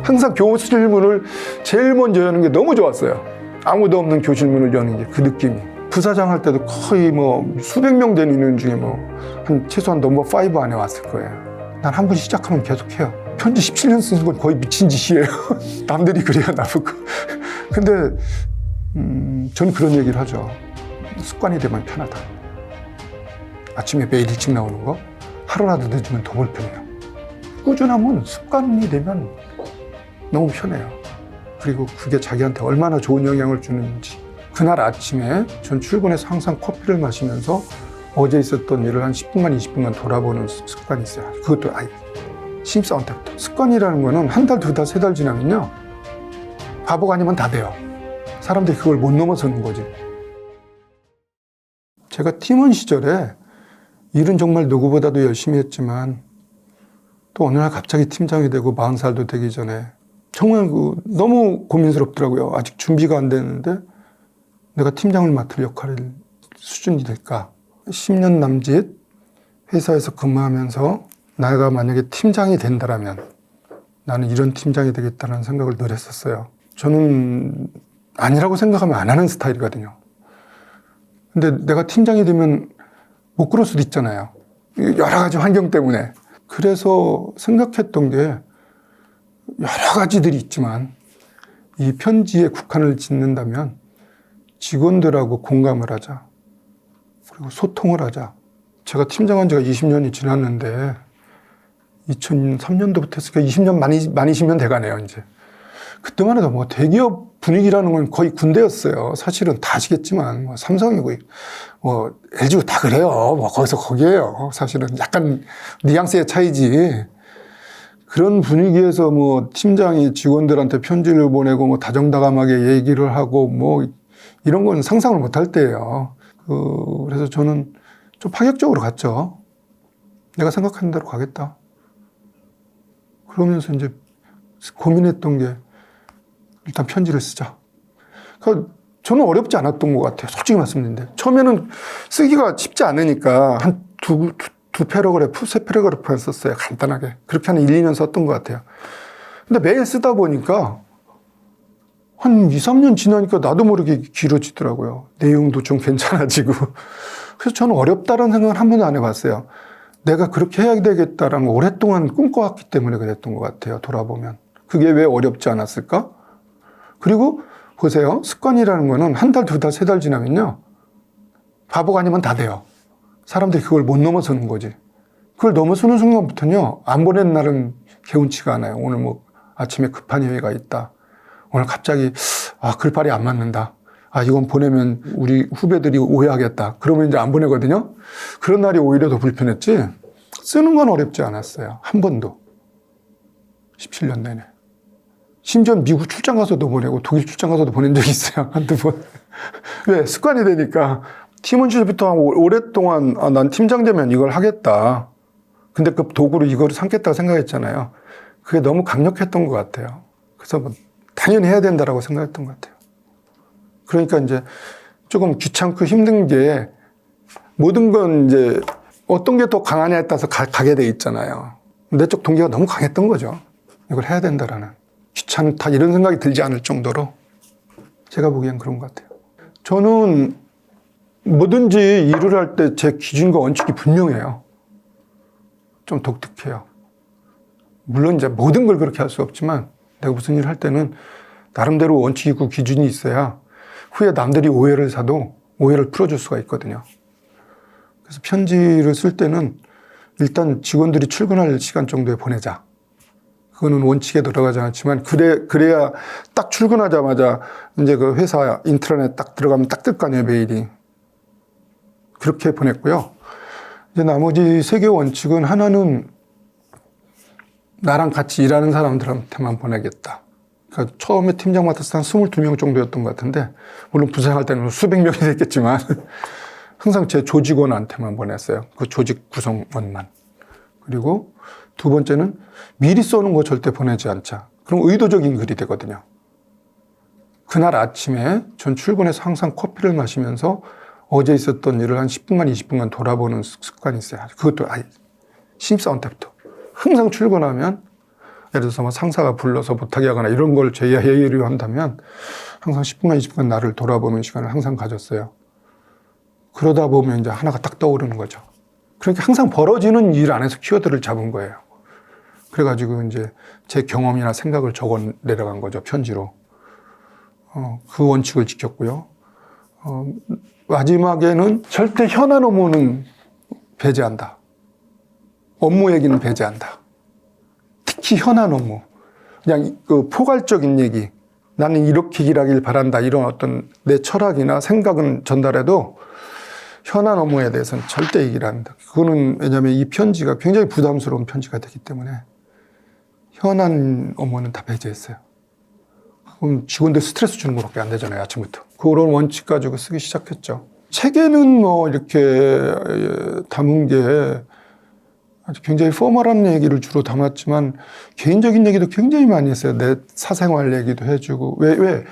항상 교실 문을 제일 먼저 여는 게 너무 좋았어요. 아무도 없는 교실 문을 여는 게 그 느낌이. 부사장 할 때도 거의 뭐 수백 명 되는 인원 중에 뭐 한 최소한 넘버 5 안에 왔을 거예요. 난 한 번 시작하면 계속해요. 편지 17년 쓰는 건 거의 미친 짓이에요. 남들이 그래야 나쁘고. 근데 저는 그런 얘기를 하죠. 습관이 되면 편하다. 아침에 매일 일찍 나오는 거 하루라도 늦으면 더 불편해요. 꾸준함은 습관이 되면 너무 편해요. 그리고 그게 자기한테 얼마나 좋은 영향을 주는지. 그날 아침에 전 출근해서 항상 커피를 마시면서 어제 있었던 일을 한 10분간 20분간 돌아보는 습관이 있어요. 그것도 신입사원 때부터. 습관이라는 거는 한 달, 두 달, 세 달 지나면요, 바보가 아니면 다 돼요. 사람들이 그걸 못 넘어서는 거지. 제가 팀원 시절에 일은 정말 누구보다도 열심히 했지만 또 어느 날 갑자기 팀장이 되고 40살도 되기 전에 정말 너무 고민스럽더라고요. 아직 준비가 안 됐는데 내가 팀장을 맡을 역할이 수준이 될까? 10년 남짓 회사에서 근무하면서 내가 만약에 팀장이 된다라면 나는 이런 팀장이 되겠다는 생각을 늘 했었어요. 저는 아니라고 생각하면 안 하는 스타일이거든요. 근데 내가 팀장이 되면 못 그럴 수도 있잖아요. 여러 가지 환경 때문에. 그래서 생각했던 게 여러 가지들이 있지만 이 편지에 국한을 짓는다면 직원들하고 공감을 하자. 그리고 소통을 하자. 제가 팀장한 지가 20년이 지났는데 2003년도부터 했으니까 20년 많이 20년 돼가네요, 이제. 그때만 해도 뭐 대기업 분위기라는 건 거의 군대였어요. 사실은 다 아시겠지만, 뭐 삼성이고, 뭐 LG고 다 그래요. 뭐 거기서 거기에요. 사실은 약간 뉘앙스의 차이지. 그런 분위기에서 뭐 팀장이 직원들한테 편지를 보내고 뭐 다정다감하게 얘기를 하고 뭐 이런 건 상상을 못 할 때예요. 그래서 저는 좀 파격적으로 갔죠. 내가 생각하는 대로 가겠다. 그러면서 이제 고민했던 게 일단 편지를 쓰자. 그러니까 저는 어렵지 않았던 것 같아요. 솔직히 말씀드리는데. 처음에는 쓰기가 쉽지 않으니까 한 두 패러그래프, 세 패러그래프만 썼어요. 간단하게. 그렇게 한 1, 2년 썼던 것 같아요. 근데 매일 쓰다 보니까 한 2, 3년 지나니까 나도 모르게 길어지더라고요. 내용도 좀 괜찮아지고. 그래서 저는 어렵다는 생각을 한 번도 안 해봤어요. 내가 그렇게 해야 되겠다라는 걸 오랫동안 꿈꿔왔기 때문에 그랬던 것 같아요. 돌아보면. 그게 왜 어렵지 않았을까? 그리고 보세요. 습관이라는 거는 한 달, 두 달, 세 달 지나면요, 바보가 아니면 다 돼요. 사람들이 그걸 못 넘어서는 거지. 그걸 넘어서는 순간부터는요, 안 보낸 날은 개운치가 않아요. 오늘 뭐 아침에 급한 회의가 있다. 오늘 갑자기 글빨이 안 맞는다. 이건 보내면 우리 후배들이 오해하겠다. 그러면 이제 안 보내거든요. 그런 날이 오히려 더 불편했지. 쓰는 건 어렵지 않았어요. 한 번도. 17년 내내. 심지어 미국 출장 가서도 보내고 독일 출장 가서도 보낸 적이 있어요. 한두 번. 왜? 습관이 되니까. 팀원 시절부터 오랫동안 난 팀장 되면 이걸 하겠다. 근데 그 도구로 이거를 삼겠다고 생각했잖아요. 그게 너무 강력했던 것 같아요. 그래서 뭐 당연히 해야 된다라고 생각했던 것 같아요. 그러니까 이제 조금 귀찮고 힘든 게 모든 건 이제 어떤 게 더 강하냐에 따라서 가게 돼 있잖아요. 내적 동기가 너무 강했던 거죠. 이걸 해야 된다라는. 귀찮다 이런 생각이 들지 않을 정도로 제가 보기엔 그런 것 같아요. 저는 뭐든지 일을 할 때 제 기준과 원칙이 분명해요. 좀 독특해요. 물론 이제 모든 걸 그렇게 할 수 없지만 내가 무슨 일을 할 때는 나름대로 원칙이 있고 기준이 있어야 후에 남들이 오해를 사도 오해를 풀어줄 수가 있거든요. 그래서 편지를 쓸 때는 일단 직원들이 출근할 시간 정도에 보내자. 그거는 원칙에 들어가지 않지만 그래야 딱 출근하자마자 이제 그 회사 인트라넷 딱 들어가면 딱 뜰 거 아니에요, 메일이. 그렇게 보냈고요. 이제 나머지 세 개 원칙은 하나는 나랑 같이 일하는 사람들한테만 보내겠다. 그러니까 처음에 팀장 맡았을 때 한 22명 정도였던 것 같은데, 물론 부상할 때는 수백 명이 됐겠지만 항상 제 조직원한테만 보냈어요. 그 조직 구성원만. 그리고 두 번째는 미리 써놓은 거 절대 보내지 않자. 그럼 의도적인 글이 되거든요. 그날 아침에 전 출근해서 항상 커피를 마시면서 어제 있었던 일을 한 10분간 20분간 돌아보는 습관이 있어요. 그것도 신입사원 때부터. 항상 출근하면 예를 들어서 뭐 상사가 불러서 부탁이 하거나 이런 걸 제의를 한다면 항상 10분간 20분간 나를 돌아보는 시간을 항상 가졌어요. 그러다 보면 이제 하나가 딱 떠오르는 거죠. 그러니까 항상 벌어지는 일 안에서 키워드를 잡은 거예요. 그래가지고 이제 제 경험이나 생각을 적어 내려간 거죠, 편지로. 그 원칙을 지켰고요. 마지막에는 절대 현안 업무는 배제한다. 업무 얘기는 배제한다. 특히 현안 업무. 그냥 그 포괄적인 얘기. 나는 이렇게 일하길 바란다. 이런 어떤 내 철학이나 생각은 전달해도 현안 업무에 대해서는 절대 얘기를 안 한다. 그거는 왜냐하면 이 편지가 굉장히 부담스러운 편지가 되기 때문에 현안 업무는 다 배제했어요. 그럼 직원들 스트레스 주는 것밖에 안 되잖아요, 아침부터. 그런 원칙 가지고 쓰기 시작했죠. 책에는 뭐 이렇게 담은 게 아주 굉장히 포멀한 얘기를 주로 담았지만 개인적인 얘기도 굉장히 많이 했어요. 내 사생활 얘기도 해주고. 왜?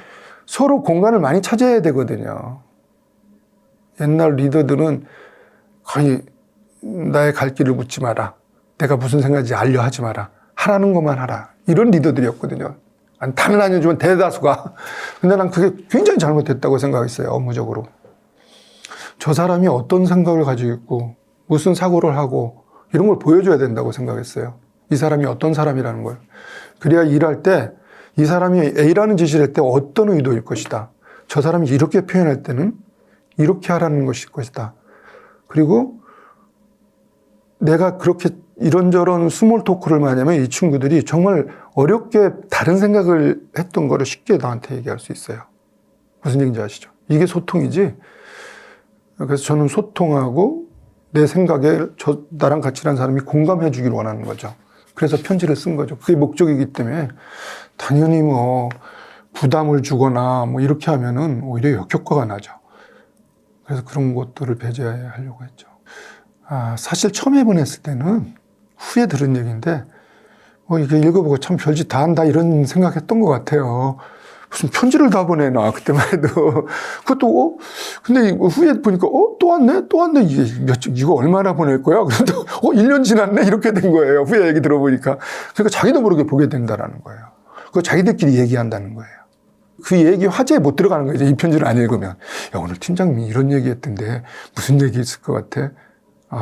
서로 공간을 많이 차지해야 되거든요. 옛날 리더들은 거의 나의 갈 길을 묻지 마라. 내가 무슨 생각인지 알려 하지 마라. 하라는 것만 하라. 이런 리더들이었거든요. 다는 아니지만 대다수가. 근데 난 그게 굉장히 잘못됐다고 생각했어요. 업무적으로. 저 사람이 어떤 생각을 가지고 있고 무슨 사고를 하고 이런 걸 보여줘야 된다고 생각했어요. 이 사람이 어떤 사람이라는 걸. 그래야 일할 때 이 사람이 A라는 지시를 할 때 어떤 의도일 것이다. 저 사람이 이렇게 표현할 때는 이렇게 하라는 것일 것이다. 그리고 내가 그렇게 이런저런 스몰 토크를 많이 하면 이 친구들이 정말 어렵게 다른 생각을 했던 거를 쉽게 나한테 얘기할 수 있어요. 무슨 얘기인지 아시죠? 이게 소통이지. 그래서 저는 소통하고 내 생각에 나랑 같이 일하는 사람이 공감해 주길 원하는 거죠. 그래서 편지를 쓴 거죠. 그게 목적이기 때문에 당연히 뭐 부담을 주거나 뭐 이렇게 하면은 오히려 역효과가 나죠. 그래서 그런 것들을 배제하려고 했죠. 사실 처음에 보냈을 때는 후에 들은 얘기인데 이게 읽어보고 참 별짓 다 한다 이런 생각했던 것 같아요. 무슨 편지를 다 보내나 그때만 해도. 그것도 근데 후에 보니까 또 왔네? 또 왔네? 이거 얼마나 보낼 거야? 그런데 1년 지났네? 이렇게 된 거예요. 후에 얘기 들어보니까. 그러니까 자기도 모르게 보게 된다라는 거예요. 그거 자기들끼리 얘기한다는 거예요. 그 얘기 화제에 못 들어가는 거예요. 이 편지를 안 읽으면. 야, 오늘 팀장님이 이런 얘기 했던데 무슨 얘기 있을 것 같아?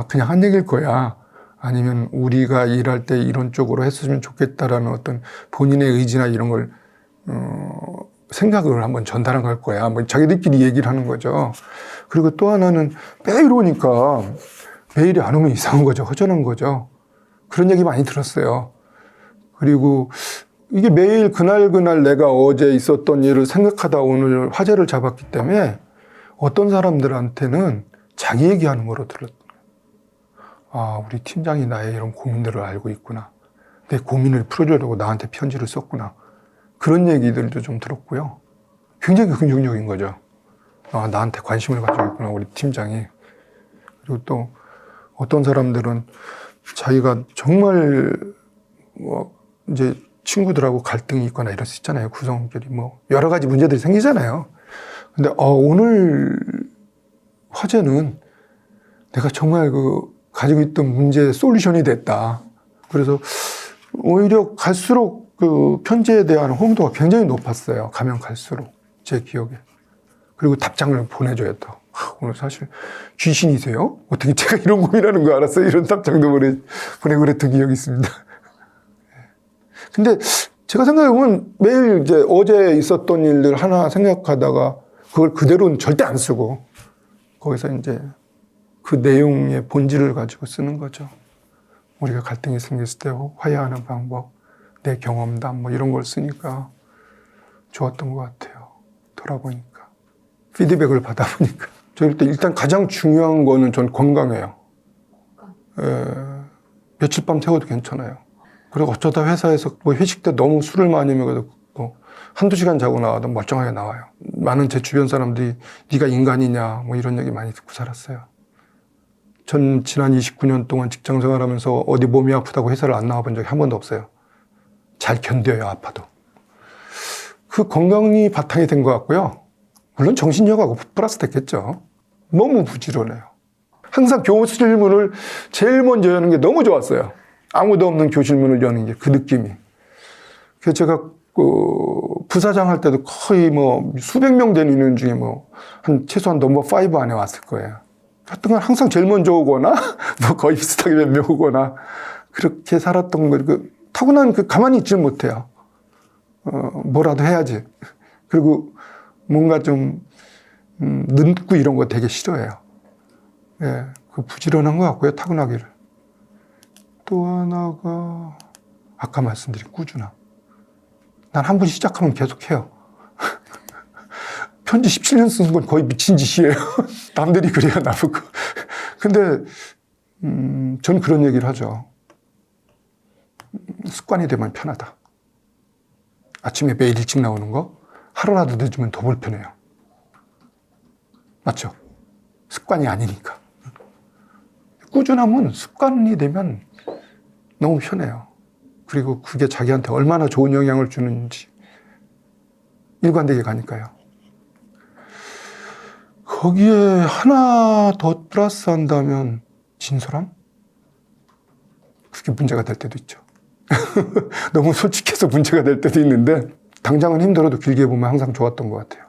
그냥 한 얘기일 거야. 아니면 우리가 일할 때 이런 쪽으로 했으면 좋겠다라는 어떤 본인의 의지나 이런 걸 생각을 한번 전달한 걸 거야. 뭐 자기들끼리 얘기를 하는 거죠. 그리고 또 하나는 매일 오니까 메일이 안 오면 이상한 거죠. 허전한 거죠. 그런 얘기 많이 들었어요. 그리고 이게 매일 그날 내가 어제 있었던 일을 생각하다 오늘 화제를 잡았기 때문에 어떤 사람들한테는 자기 얘기하는 거로 들었던 거예요. 우리 팀장이 나의 이런 고민들을 알고 있구나. 내 고민을 풀어주려고 나한테 편지를 썼구나. 그런 얘기들도 좀 들었고요. 굉장히 긍정적인 거죠. 나한테 관심을 가지고 있구나, 우리 팀장이. 그리고 또 어떤 사람들은 자기가 정말 이제 친구들하고 갈등이 있거나 이럴 수 있잖아요. 구성원끼리 여러 가지 문제들이 생기잖아요. 근데 오늘 화제는 내가 정말 가지고 있던 문제의 솔루션이 됐다. 그래서 오히려 갈수록 그 편지에 대한 호응도가 굉장히 높았어요. 가면 갈수록 제 기억에. 그리고 답장을 보내줘야 또. 오늘 사실 귀신이세요? 어떻게 제가 이런 고민하는 거 알았어요? 이런 답장도 보내고 그랬던 기억이 있습니다. 근데 제가 생각해보면 매일 이제 어제 있었던 일들 하나 생각하다가 그걸 그대로는 절대 안 쓰고 거기서 이제 그 내용의 본질을 가지고 쓰는 거죠. 우리가 갈등이 생겼을 때 화해하는 방법, 내 경험담 이런 걸 쓰니까 좋았던 것 같아요. 돌아보니까. 피드백을 받아보니까. 저희 때 일단 가장 중요한 거는 전 건강해요. 며칠 밤 새워도 괜찮아요. 그리고 어쩌다 회사에서 회식 때 너무 술을 많이 먹어도 한두 시간 자고 나와도 멀쩡하게 나와요. 많은 제 주변 사람들이 네가 인간이냐 이런 얘기 많이 듣고 살았어요. 전 지난 29년 동안 직장 생활하면서 어디 몸이 아프다고 회사를 안 나와본 적이 한 번도 없어요. 잘 견뎌요, 아파도. 그 건강이 바탕이 된 것 같고요. 물론 정신력하고 플러스 됐겠죠. 너무 부지런해요. 항상 교실문을 제일 먼저 여는 게 너무 좋았어요. 아무도 없는 교실문을 여는 게 그 느낌이. 그래서 제가 부사장 할 때도 거의 뭐 수백 명 되는 인원 중에 뭐 한 최소한 넘버 5 안에 왔을 거예요. 하여튼 항상 제일 먼저 오거나 뭐 거의 비슷하게 몇 명 오거나 그렇게 살았던 거, 타고난 가만히 있지는 못해요. 뭐라도 해야지. 그리고 뭔가 좀 늦고 이런 거 되게 싫어해요. 예, 부지런한 것 같고요, 타고나기를. 또 하나가 아까 말씀드린 꾸준함. 난 한 번 시작하면 계속해요. 편지 17년 쓰는 건 거의 미친 짓이에요. 남들이 그래야 나보고. 근데 전 그런 얘기를 하죠. 습관이 되면 편하다. 아침에 매일 일찍 나오는 거 하루라도 늦으면 더 불편해요. 맞죠? 습관이 아니니까. 꾸준함은 습관이 되면 너무 편해요. 그리고 그게 자기한테 얼마나 좋은 영향을 주는지 일관되게 가니까요. 거기에 하나 더 플러스 한다면 진솔함? 그게 문제가 될 때도 있죠. 너무 솔직해서 문제가 될 때도 있는데 당장은 힘들어도 길게 보면 항상 좋았던 것 같아요.